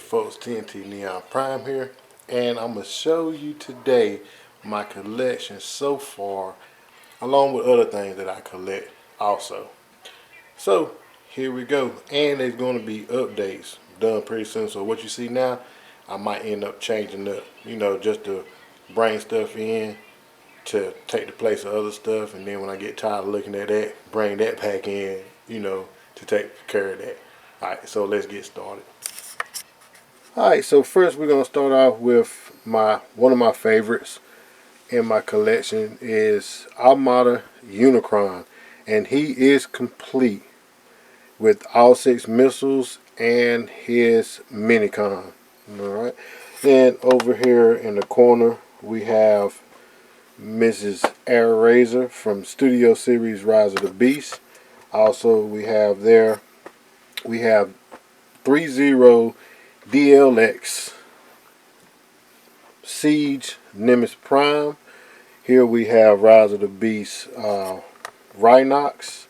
folks, TNT Neon Prime here, and I'm going to show you today my collection so far, along with other things that I collect also. So here we go, and there's going to be updates done pretty soon. So what you see now, I might end up changing up, just to bring stuff in to take the place of other stuff, and then when I get tired of looking at that, bring that back in, to take care of that. Alright, so let's get started. Alright, so first we're going to start off with one of my favorites in my collection is Armada Unicron, and he is complete with all 6 missiles and his minicon. Alright, then over here in the corner we have Mrs. Air Razor from Studio Series Rise of the Beast. Also we have 30 DLX Siege Optimus Prime. Here we have Rise of the Beast Rhinox.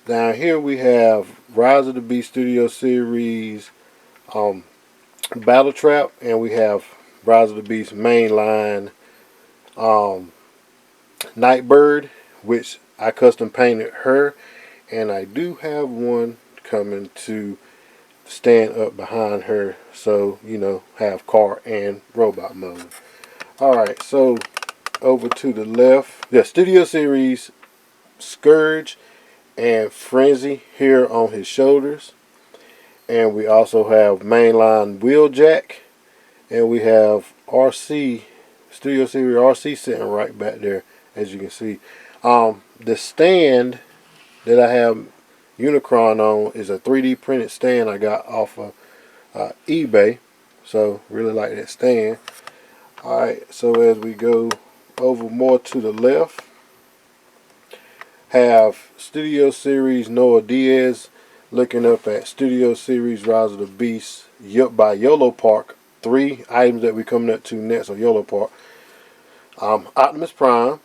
Down here we have Rise of the Beast Studio Series Battle Trap, and we have Rise of the Beast mainline Nightbird, which I custom painted her, and I do have one coming to stand up behind her, so have car and robot mode. Alright, so over to the left, the Studio Series Scourge and Frenzy here on his shoulders, and we also have mainline Wheeljack, and we have RC Studio Series RC sitting right back there, as you can see. The stand that I have Unicron on is a 3D printed stand I got off of eBay, so really like that stand. Alright, so as we go over more to the left, have Studio Series Noah Diaz looking up at Studio Series Rise of the Beast by YOLO Park. 3 items that we're coming up to next on YOLO Park. Optimus Prime,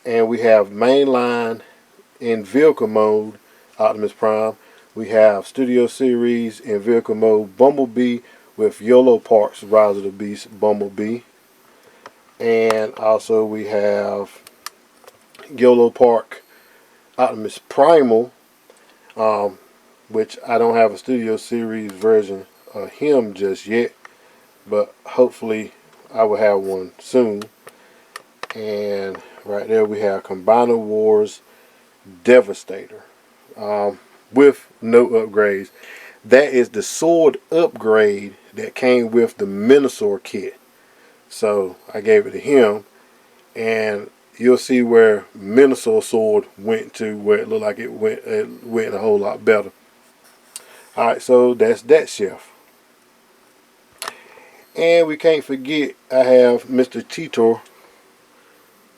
and we have mainline in vehicle mode Optimus Prime. We have Studio Series in vehicle mode Bumblebee with YOLO Park's Rise of the Beast Bumblebee. And also we have YOLO Park Optimus Primal, which I don't have a Studio Series version of him just yet, but hopefully I will have one soon. And right there we have Combiner Wars Devastator with no upgrades. That is the sword upgrade that came with the Minosaur kit, so I gave it to him, and you'll see where Minosaur sword went to, where it looked like it went a whole lot better. Alright, so that's that chef. And we can't forget, I have Mr. Cheetor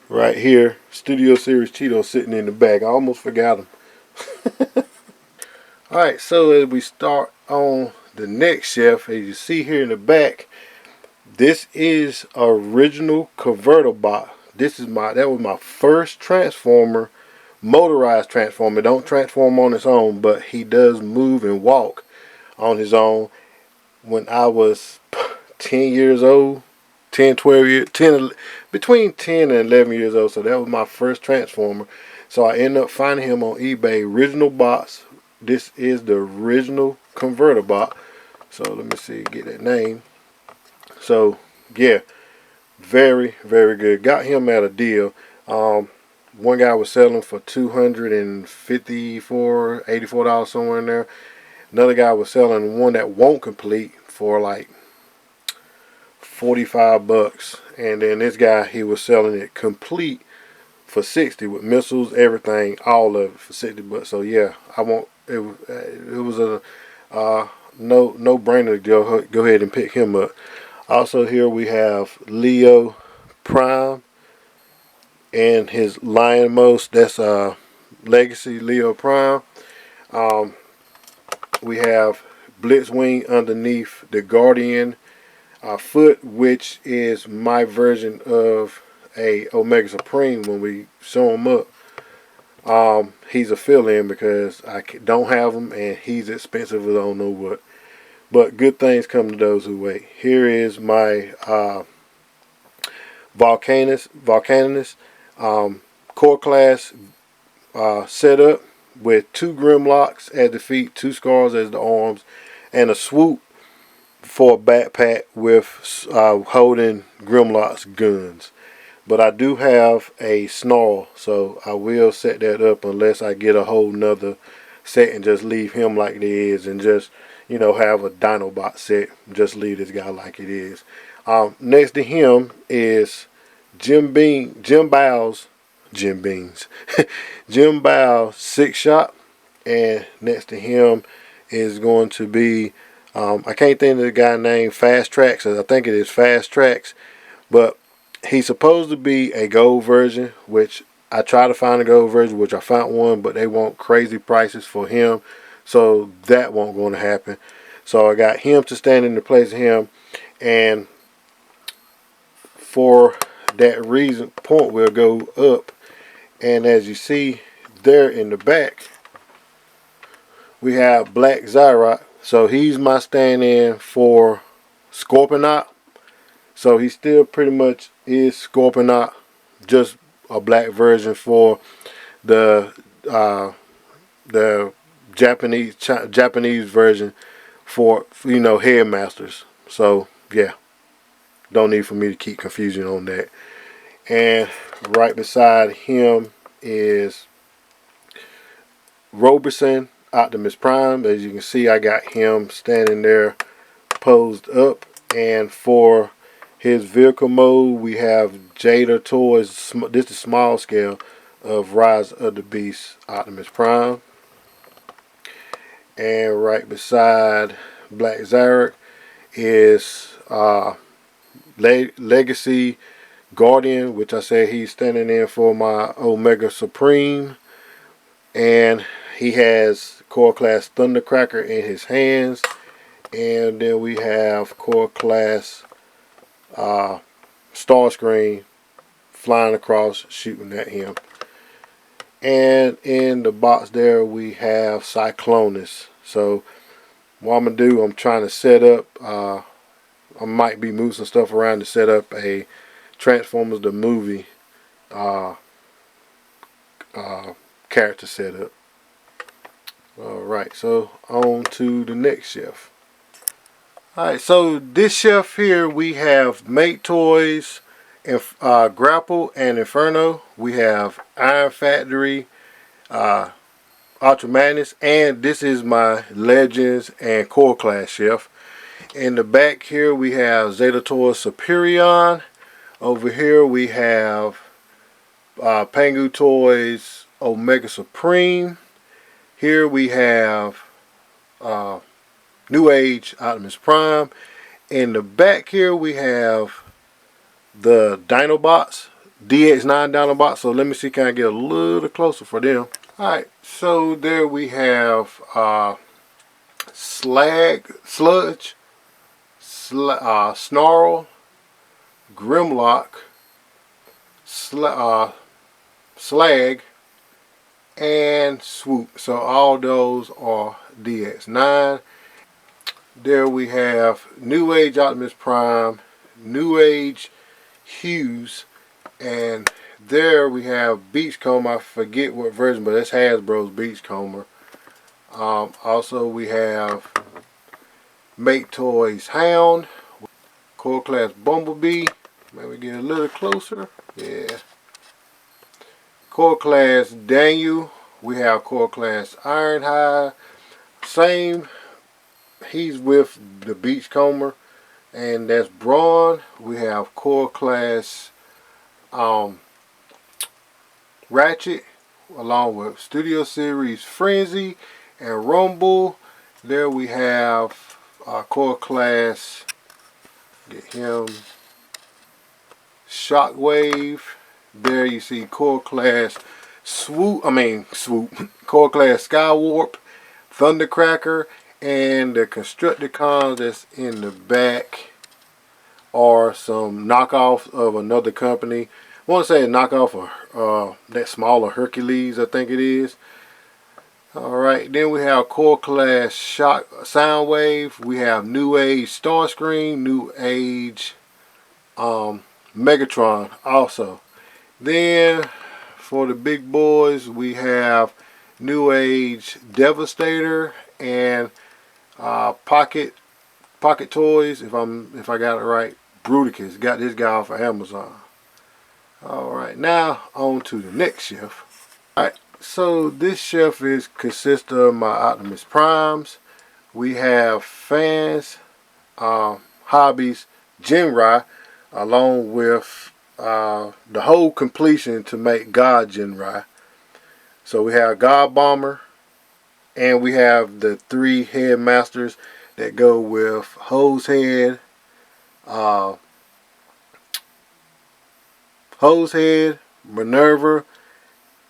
right here, Studio Series Cheetor sitting in the back. I almost forgot him. Alright, so as we start on the next chef, as you see here in the back, this is original Convertibot. That was my first Transformer, motorized Transformer. Don't transform on its own, but he does move and walk on his own. When I was 10 years old, 10, 12 years, between 10 and 11 years old, so that was my first Transformer. So I ended up finding him on eBay, original box. This is the original Convertibot. So let me see, get that name. So yeah, very, very good. Got him at a deal. One guy was selling for $254, $84 somewhere in there. Another guy was selling one that won't complete for like $45, and then this guy, he was selling it complete for $60 with missiles, everything, all of it for $60. So yeah, it was a no brainer to go ahead and pick him up. Also here we have Leo Prime and his Lion Most. That's Legacy Leo Prime. We have Blitzwing underneath the Guardian foot, which is my version of a Omega Supreme when we show him up. He's a fill-in because I don't have him, and he's expensive as I don't know what. but good things come to those who wait. Here is my Volcanus core class setup with 2 Grimlocks as the feet, 2 Scars as the arms, and a swoop for a backpack with holding Grimlock's guns. But I do have a Snarl, so I will set that up unless I get a whole nother set and just leave him like it is, and just, you know, have a Dinobot set. Just leave this guy like it is. Next to him is Jim Bow's Jim Beans. Jim Bow's 6-shot, and next to him is going to be I can't think of the guy named Fast Tracks. I think it is Fast Tracks, but he's supposed to be a gold version, which I tried to find a gold version, which I found one, but they want crazy prices for him, so that won't going to happen. So I got him to stand in the place of him, and for that reason, point will go up, and as you see there in the back, we have Black Zyrock. So he's my stand-in for Scorponok. So he still pretty much is Scorponok, just a black version for the Japanese version for, you know, headmasters. So yeah, don't need for me to keep confusion on that. And right beside him is Roberson Optimus Prime. As you can see, I got him standing there posed up. And for his vehicle mode, we have Jada Toys. This is small scale of Rise of the Beast Optimus Prime. And right beside Black Zarek is Legacy Guardian, which I said he's standing in for my Omega Supreme. And he has Core Class Thundercracker in his hands. And then we have Core Class Starscream flying across, shooting at him. And in the box there we have Cyclonus. So what I'm going to do, I'm trying to set up, I might be moving some stuff around to set up a Transformers the movie character setup. Alright, so on to the next shelf. Alright, so this shelf here we have Make Toys, Grapple and Inferno. We have Iron Factory, Ultra Madness, and this is my Legends and Core Class shelf. In the back here we have Zeta Toys Superion. Over here we have Pengu Toys Omega Supreme. Here we have New Age Optimus Prime. In the back here we have the Dinobots, DX9 Dinobots. So let me see, can I get a little closer for them? Alright, so there we have Sludge, Snarl, Grimlock, Slag, and Swoop. So all those are DX9. There we have New Age Optimus Prime, New Age Hughes, and there we have Beachcomber. I forget what version, but it's Hasbro's Beachcomber. Also we have Make Toys Hound, Core Class Bumblebee. Maybe get a little closer. Yeah. Core Class Daniel. We have Core Class Ironhide. Same. He's with the Beachcomber, and that's Brawn. We have Core Class Ratchet, along with Studio Series Frenzy and Rumble. There we have Core Class, get him, Shockwave. There you see Core Class Swoop, Core Class Skywarp, Thundercracker, and the Constructicons that's in the back are some knockoffs of another company. I want to say a knockoff of that smaller Hercules, I think it is. Alright, then we have Core Class Shock Soundwave. We have New Age Starscream, New Age Megatron also. Then for the big boys, we have New Age Devastator and Pocket Toys. If I got it right, Bruticus. Got this guy off of Amazon. Alright, now on to the next shelf. Alright, so this shelf consists of my Optimus Primes. We have Fans, Hobbies, Genrai, along with the whole completion to make God Genrai. So we have God Bomber, and we have the 3 headmasters that go with Hose Head, Minerva,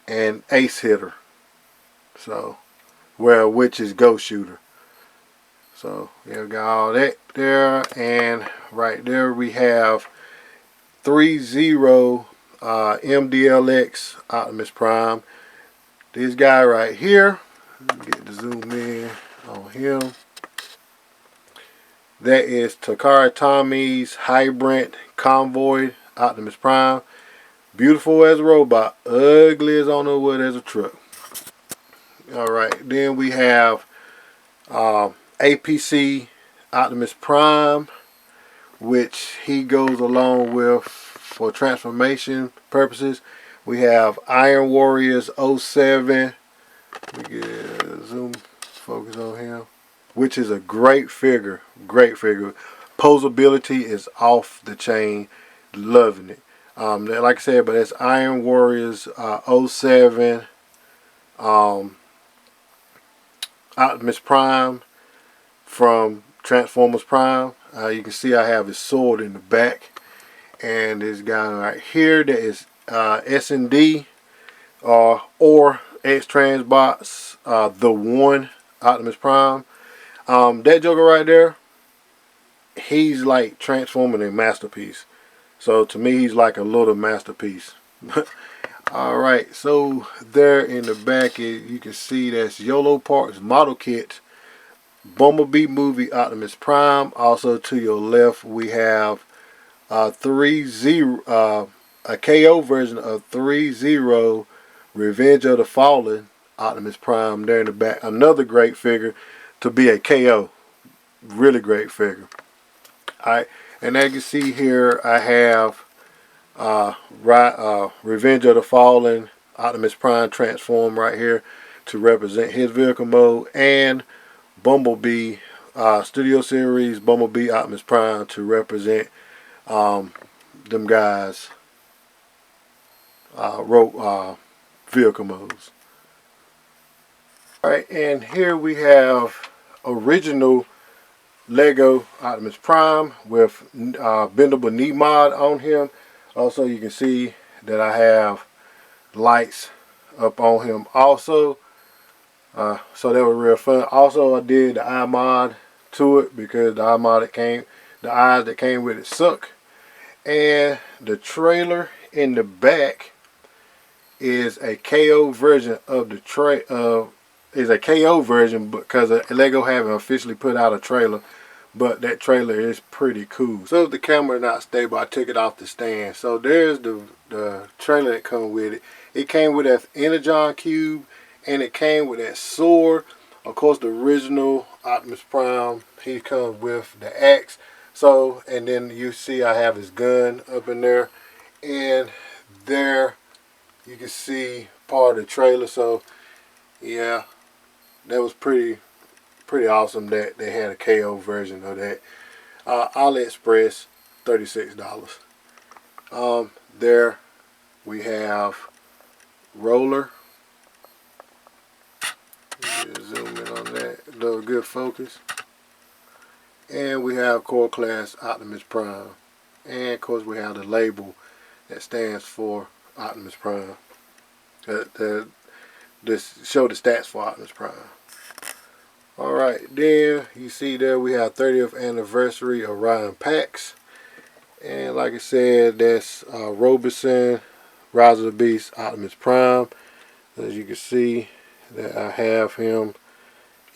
and Ace Hitter. So, well, which is Ghost Shooter. So, yeah, we got all that there, and right there we have 3-0 MDLX Optimus Prime. This guy right here, get to zoom in on him. That is Takara Tommy's Hybrid Convoy Optimus Prime. Beautiful as a robot, ugly as on the wood as a truck. Alright, then we have APC Optimus Prime, which he goes along with for transformation purposes. We have Iron Warriors 07. We get zoom focus on him, which is a great figure. Great figure. Posability is off the chain. Loving it. Like I said, but that's Iron Warriors 07 Optimus Prime from Transformers Prime. You can see I have his sword in the back, and this guy right here that is S&D or X-Transbots, the one Optimus Prime. That Joker right there, he's like transforming a masterpiece. So to me, he's like a little masterpiece. Alright, so there in the back, you can see that's YOLO Park's model kit. Bumblebee movie Optimus Prime. Also to your left, we have a KO version of 3-0 Revenge of the Fallen Optimus Prime there in the back. Another great figure to be a KO. Really great figure. Alright, and as you can see here, I have Revenge of the Fallen Optimus Prime transform right here to represent his vehicle mode, and Bumblebee Studio Series Bumblebee Optimus Prime to represent them guys vehicle modes. Alright, and here we have original Lego Optimus Prime with bendable knee mod on him. Also, you can see that I have lights up on him also. So that was real fun. Also, I did the eye mod to it because the eye mod the eyes that came with it suck. And the trailer in the back is a KO version of the is a KO version because Lego haven't officially put out a trailer, but that trailer is pretty cool. So if the camera is not stable, I took it off the stand. So there's the trailer that comes with it. It came with that Energon cube, and it came with that sword. Of course, the original Optimus Prime, he comes with the axe. So, and then you see I have his gun up in there, and there you can see part of the trailer. So yeah, that was pretty awesome that they had a KO version of that. AliExpress, $36. There we have Roller. Zoom in on that. Do a good focus. And we have Core Class Optimus Prime. And of course we have the label that stands for Optimus Prime. This show the stats for Optimus Prime. Alright, then you see there we have 30th anniversary Orion packs. And like I said, that's Robeson, Rise of the Beast, Optimus Prime. As you can see, that I have him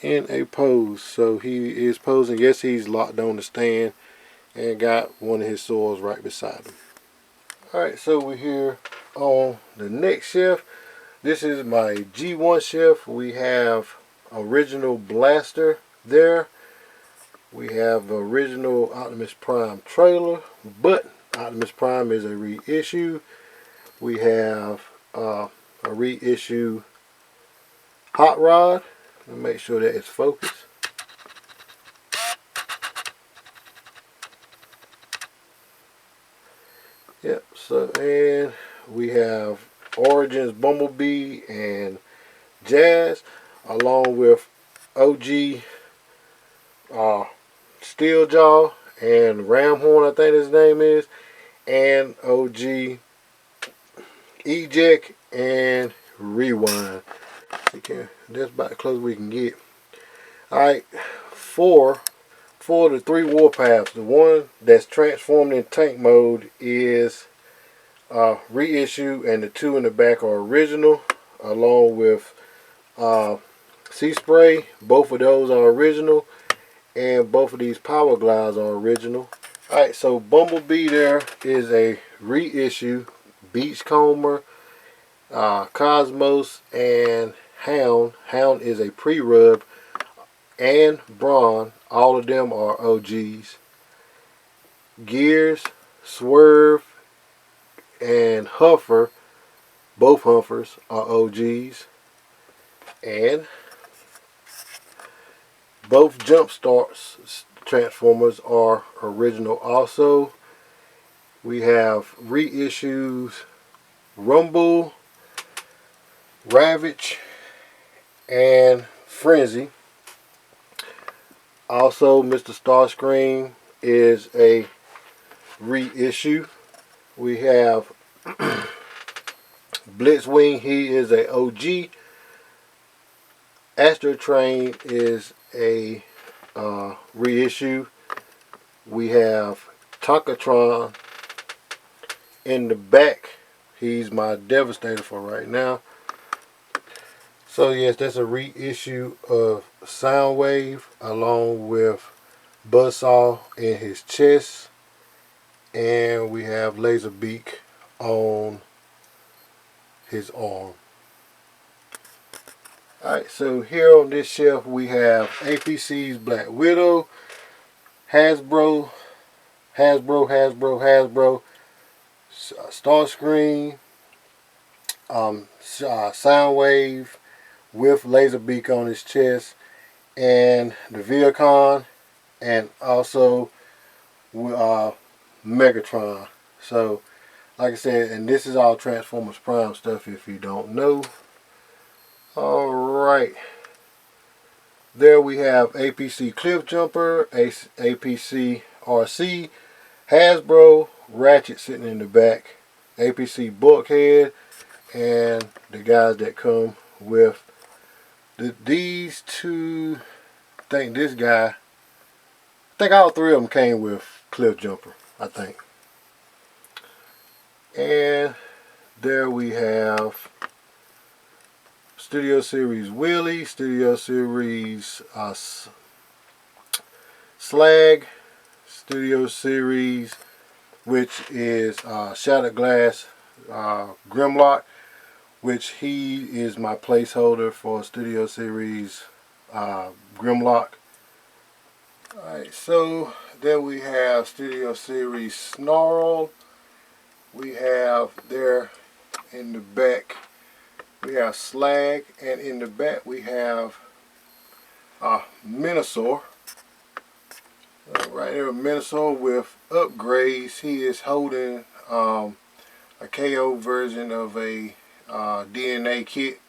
in a pose. So he is posing. Yes, he's locked on the stand and got one of his swords right beside him. Alright, so we're here on the next shelf. This is my G1 shelf. We have original blaster there. We have the original Optimus Prime trailer, but Optimus Prime is a reissue. We have a reissue Hot Rod. Let me make sure that it's focused. Yep, so and we have Origins Bumblebee and Jazz, along with OG Steeljaw and Ramhorn, I think his name is, and OG Eject and Rewind. Okay, that's about the closest we can get. Alright, for the 3 Warpaths, the one that's transformed in tank mode is reissue, and the 2 in the back are original, along with Sea Spray. Both of those are original, and both of these power glides are original. Alright, so Bumblebee there is a reissue. Beachcomber, Cosmos, and Hound. Hound is a pre-rub, and Brawn. All of them are OGs. Gears, Swerve, and Huffer, both Huffers are OGs. And both Jump Starts Transformers are original also. We have reissues Rumble, Ravage, and Frenzy. Also, Mr. Starscream is a reissue. We have Blitzwing, he is a OG. Astro Train is a reissue. We have Tonkatron in the back. He's my Devastator for right now. So yes, that's a reissue of Soundwave, along with Buzzsaw in his chest. And we have Laserbeak on his arm. Alright, so here on this shelf we have APC's Black Widow, Hasbro, Starscream, Soundwave with Laserbeak on his chest, and the Viacon, and also Megatron. So, like I said, and this is all Transformers Prime stuff if you don't know. Alright. There we have APC Cliff Jumper, APC RC, Hasbro, Ratchet sitting in the back, APC Bulkhead, and the guys that come with these two. I think this guy, I think all 3 of them came with Cliff Jumper, I think. And there we have Studio Series Wheelie, Studio Series Slag, Studio Series, which is Shattered Glass Grimlock, which he is my placeholder for Studio Series Grimlock. Alright, so then we have Studio Series Snarl. We have there in the back, we have Slag, and in the back we have Minosaur. Right here, Minosaur with upgrades. He is holding a KO version of a DNA kit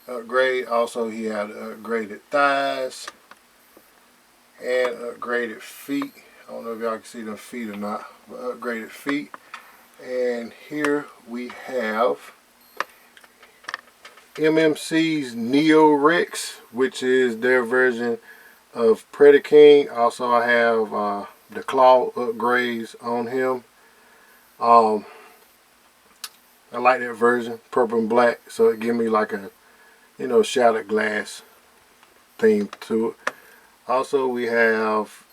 upgrade. Also, he had upgraded thighs and upgraded feet. I don't know if y'all can see them feet or not, but upgraded feet. And here we have MMC's Neo Rex, which is their version of Predaking. Also, I have the claw upgrades on him. I like that version, purple and black, so it gives me like a, you know, shattered glass theme to it. Also, we have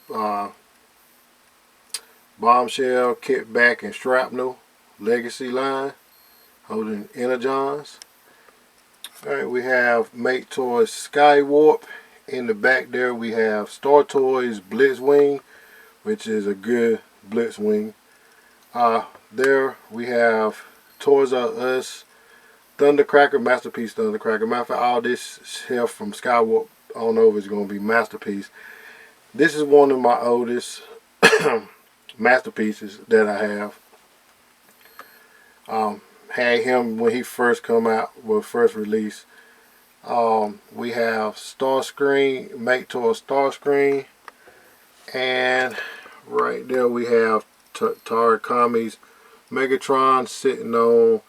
bombshell, kickback, and shrapnel legacy line holding energons. Alright, we have Make Toys Skywarp. In the back there we have Star Toys Blitzwing, which is a good Blitzwing. There we have Toys R Us Thundercracker, Masterpiece Thundercracker. Matter of fact, all this here from Skywarp on over is going to be Masterpiece. This is one of my oldest masterpieces that I have. Had him when he first come out, well, first release. We have Starscream, Make Toys Starscream, and right there we have Tarakami's Megatron sitting on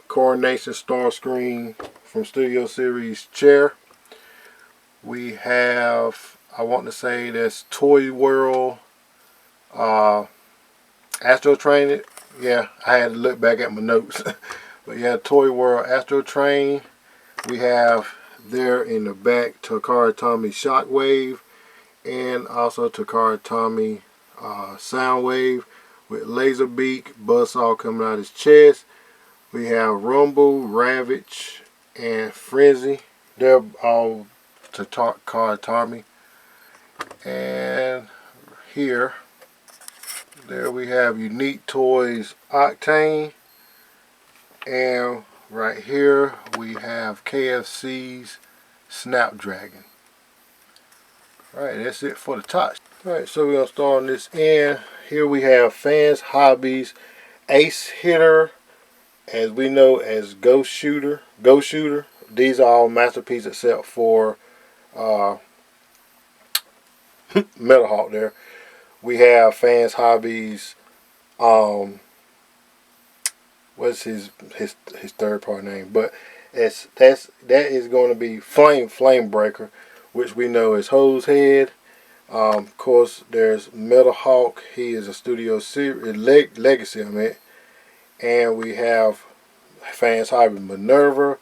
Coronation Starscream from Studio Series chair. We have, I want to say that's Toy World Astro Train. Yeah, I had to look back at my notes. But yeah, Toy World Astro Train. We have there in the back Takara Tomy Shockwave, and also Takara Tomy Soundwave with laser beak, buzzsaw coming out his chest. We have Rumble, Ravage, and Frenzy. They're all Takara Tomy. And here, there we have Unique Toys Octane, and right here we have KFC's Snapdragon. Alright, that's it for the top. Alright, so we're going to start on this end. Here we have Fans Hobbies Ace Hitter, as we know as Ghost Shooter. These are all masterpieces except for Metal Hawk there. We have Fans Hobbies, what's his third part name? But that is going to be Flamebreaker, which we know is Hose Head. Of course, there's Metal Hawk. He is a Studio Series Legacy, I meant. And we have Fans Hobbies Minerva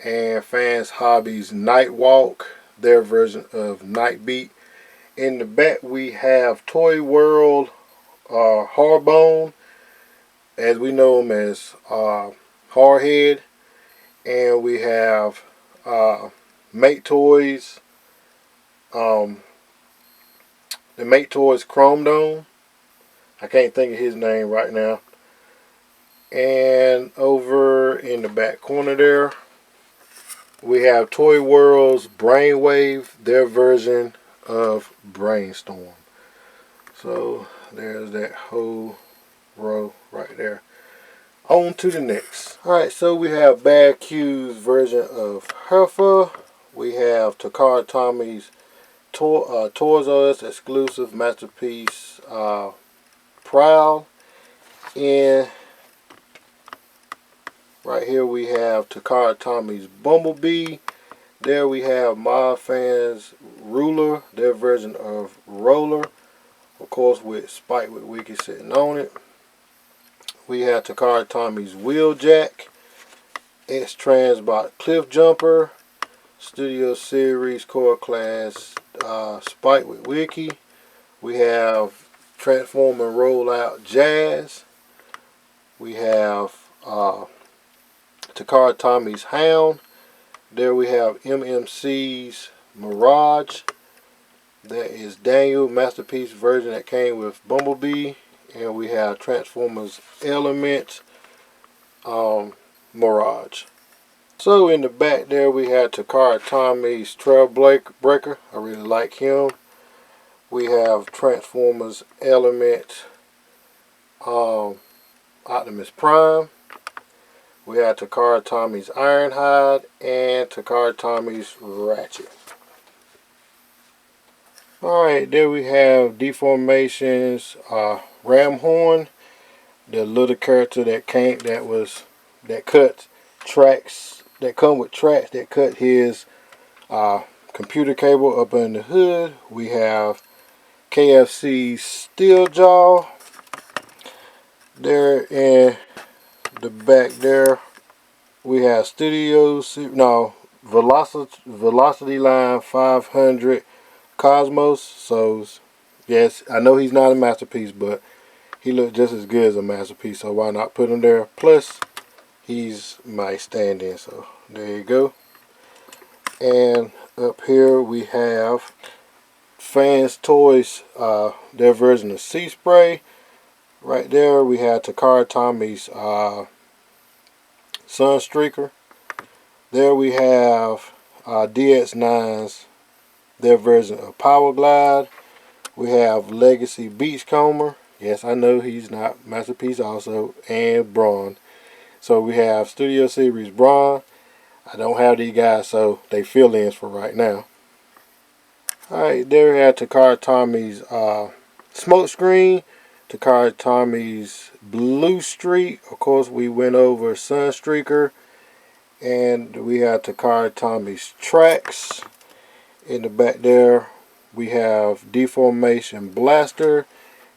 and Fans Hobbies Nightwalk, their version of Nightbeat. In the back we have Toy World Harbone, as we know him as Hardhead, and we have Make Toys, the Make Toys Chrome Dome. I can't think of his name right now. And over in the back corner there, we have Toy World's Brainwave, their version of Brainstorm. So there's that whole row right there. On to the next. Alright, so we have Bad Q's version of Herfa. We have Takara Tomy's Toys R Us exclusive masterpiece Prowl. And right here we have Takara Tomy's Bumblebee. There we have Mob Fans Ruler, their version of Roller, of course with Spike with Wiki sitting on it. We have Takara Tomy's Wheeljack, X-Transbot Cliff Jumper, Studio Series Core Class Spike with Wiki. We have Transformer Rollout Jazz. We have Takara Tomy's Hound. There we have MMC's Mirage. That is Daniel Masterpiece version that came with Bumblebee. And we have Transformers Element Mirage. So in the back there we have Takara Tomy's Trailbreaker. I really like him. We have Transformers Element Optimus Prime. We have Takara Tomy's Ironhide and Takara Tomy's Ratchet. Alright, there we have Deformation's Ramhorn, the little character that cut tracks, that come with tracks that cut his computer cable up in the hood. We have KFC's Steeljaw there in the back there. We have Velocity Line 500 Cosmos. So yes, I know he's not a masterpiece, but he looked just as good as a masterpiece. So why not put him there? Plus, he's my stand-in. So there you go. And up here we have Fans Toys, their version of Sea Spray. Right there we have Takara Tommy's Sunstreaker. There we have DX9's, their version of Power Glide. We have Legacy Beachcomber. Yes, I know he's not masterpiece also, and Braun. So we have Studio Series Braun. I don't have these guys, so they fill-ins for right now. Alright, there we have Takara Tommy's Smokescreen, Takara Tommy's Blue Streak. Of course, we went over Sunstreaker. And we have Takara Tommy's Tracks. In the back there, we have Deformation Blaster.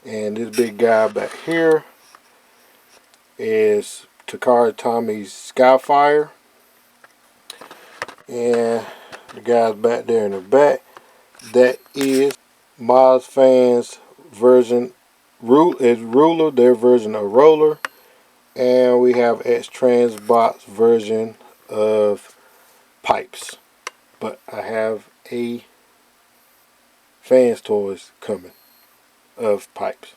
And this big guy back here is Takara Tommy's Skyfire. And the guys back there in the back, that is Moz Fans version Ruler, their version of Roller. And we have X-Transbot's version of Pipes. But I have a Fans Toys coming of Pipes.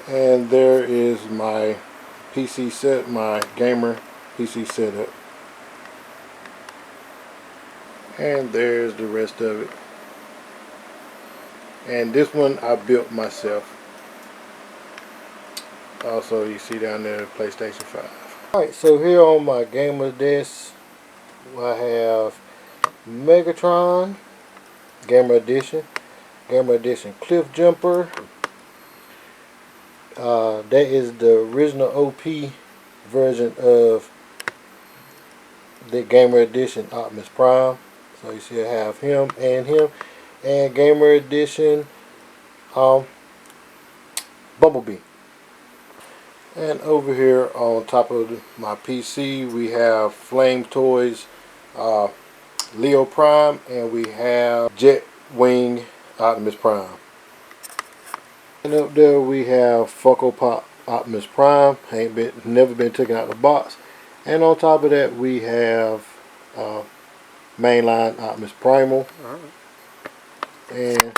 And there is my PC set, my gamer PC setup. And there's the rest of it. And this one I built myself. Also, you see down there the PlayStation 5. Alright, so here on my gamer desk, I have Megatron, Gamer Edition Cliff Jumper. That is the original OP version of the Gamer Edition Optimus Prime. So you see I have him. And Gamer Edition Bumblebee. And over here on top of my PC we have Flame Toys Leo Prime, and we have Jet Wing Optimus Prime. And up there we have Funko Pop Optimus Prime, never been taken out of the box. And on top of that we have mainline Optimus Primal. And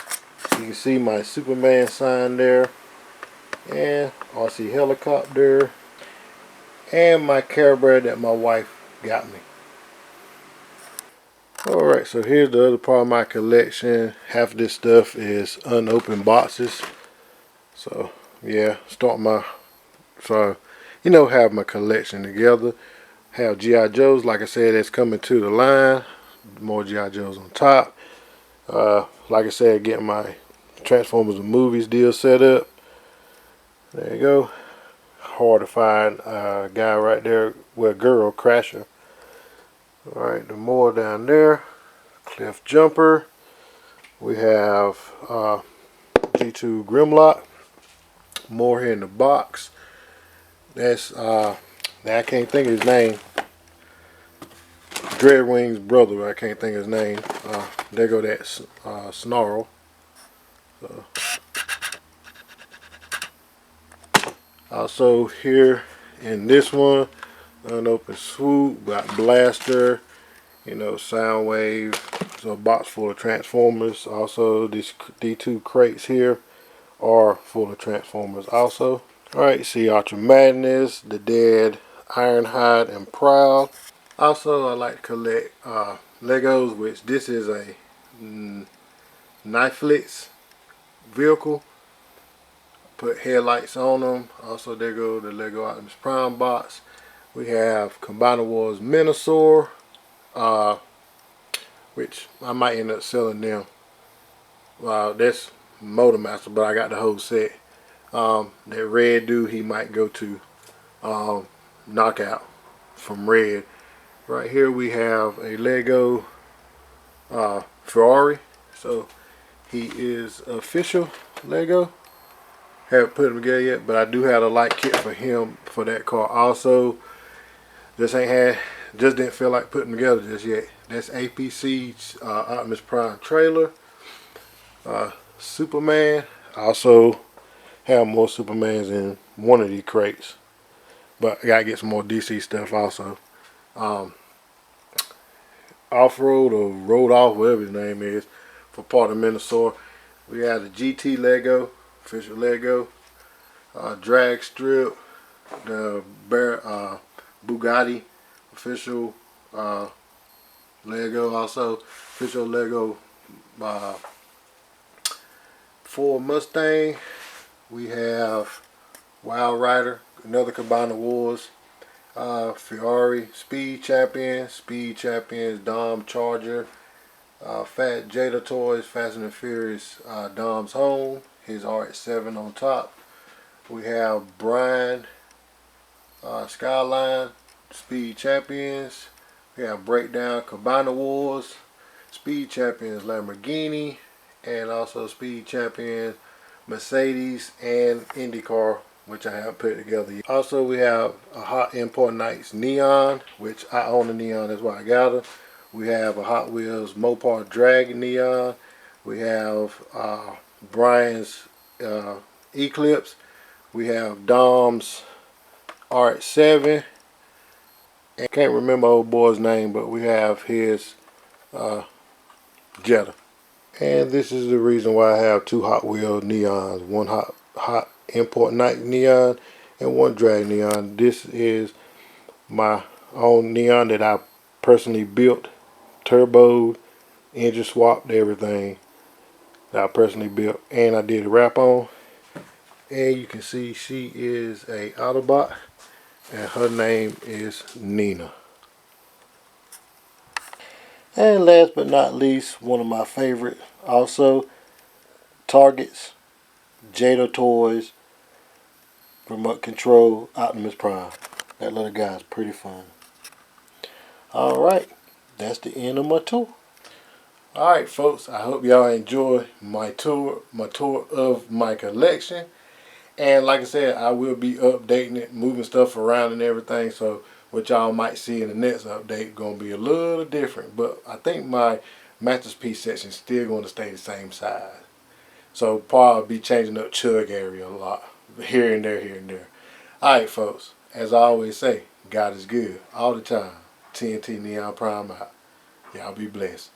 you can see my Superman sign there, and RC Helicopter, and my Care Bear that my wife got me. Alright, so here's the other part of my collection. Half of this stuff is unopened boxes. So yeah, have my collection together. Have G.I. Joes, like I said, that's coming to the line. More G.I. Joes on top. Like I said, getting my Transformers and Movies deal set up. There you go. Hard to find guy right there, well, girl, Crasher. Alright, the more down there. Cliff Jumper. We have G2 Grimlock. More here in the box. That's I can't think of his name. Dreadwing's brother, I can't think of his name. There go that Snarl. So. Also here in this one, unopened Swoop, got Blaster, Soundwave. So a box full of Transformers. Also these D2 crates here are full of Transformers also. Alright, see Ultra Madness, The Dead, Ironhide, and Proud. Also, I like to collect Legos, which this is a Knifeflix vehicle. Put headlights on them. Also, there go the Lego Optimus Prime box. We have Combiner Wars Minosaur, which I might end up selling them. That's Motor Master, but I got the whole set. That red dude, he might go to Knockout from Red. Right here we have a Lego Ferrari. So he is official Lego. Haven't put him together yet, but I do have a light kit for him for that car. Also, Just didn't feel like putting together just yet. That's APC's Optimus Prime trailer. Superman. I also have more Supermans in one of these crates, but I gotta get some more DC stuff also. Um, Off-road or road off, whatever his name is, for part of Minnesota. We have the GT Lego, official Lego, drag strip, the Bugatti official Lego, also official Lego Ford Mustang. We have Wild Rider, another Combiner Wars, Ferrari Speed Champions, Dom Charger, Fat Jada Toys, Fast and the Furious, Dom's Home, his RX-7 on top. We have Brian Skyline, Speed Champions. We have Breakdown Combiner Wars, Speed Champions Lamborghini, and also Speed Champions Mercedes and IndyCar, which I have put together. Also, we have a Hot Import Nights Neon, which I own the Neon, that's why I got it. We have a Hot Wheels Mopar Dragon Neon. We have Brian's Eclipse. We have Dom's RX-7. I can't remember old boy's name, but we have his Jetta. And this is the reason why I have two Hot Wheels Neons. One hot Import Night Neon and one Drag Neon. This is my own Neon that I personally built, turboed, engine swapped, everything that I personally built, and I did a wrap on. And you can see she is a Autobot, and her name is Nina. And last but not least, one of my favorite also, Target's Jada Toys Remote Control Optimus Prime. That little guy is pretty fun. Alright, that's the end of my tour. Alright folks, I hope y'all enjoy my tour of my collection. And like I said, I will be updating it, moving stuff around and everything. So what y'all might see in the next update going to be a little different. But I think my masterpiece section is still going to stay the same size. So probably be changing up chug area a lot. Here and there, here and there. Alright folks, as I always say, God is good all the time. TNT Neon Prime out. Y'all be blessed.